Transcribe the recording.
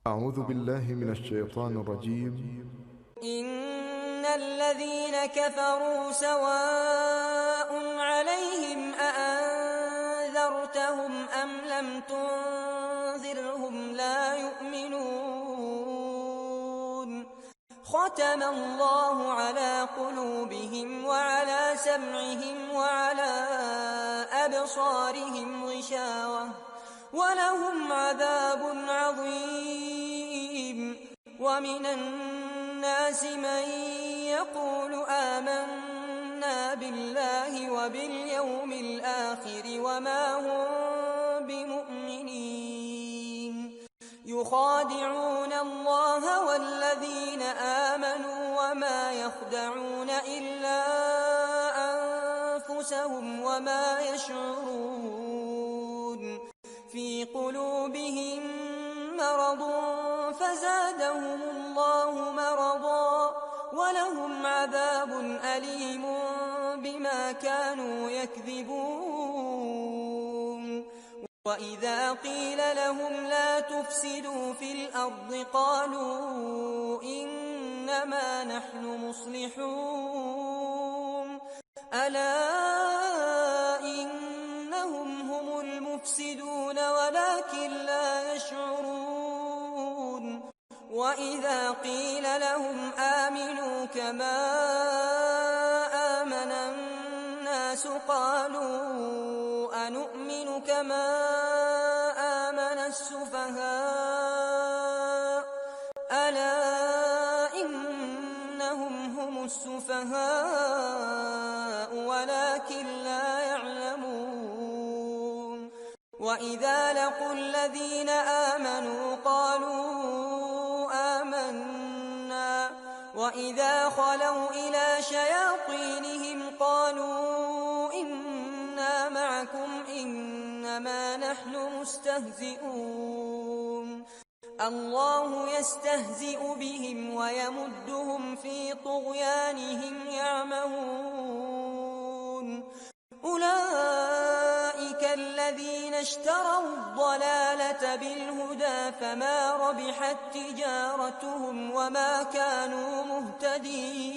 أعوذ بالله من الشيطان الرجيم. إن الذين كفروا سواء عليهم أأنذرتهم أم لم تنذرهم لا يؤمنون ختم الله على قلوبهم وعلى سمعهم وعلى أبصارهم غشاوة ولهم عذاب عظيم ومن الناس من يقول آمنا بالله وباليوم الآخر وما هم بمؤمنين يخادعون الله والذين آمنوا وما يخدعون إلا أنفسهم وما يشعرون في قلوبهم مرض فزادهم الله مرضا ولهم عذاب أليم بما كانوا يكذبون وإذا قيل لهم لا تفسدوا في الأرض قالوا إنما نحن مصلحون ألا إنهم هم المفسدون ولكن لا يشعرون وإذا قيل لهم آمنوا كما آمن الناس قالوا أنؤمن كما آمن السفهاء ألا إنهم هم السفهاء ولكن لا يعلمون وإذا لقوا الذين آمنوا قالوا آمنا وإذا خلوا إلى شياطينهم قالوا إنا معكم إنما نحن مستهزئون الله يستهزئ بهم ويمدهم في طغيانهم يعمهون أولئك الذين اشتروا الضلالة بالهدى فما ربحت تجارتهم وما كانوا مهتدين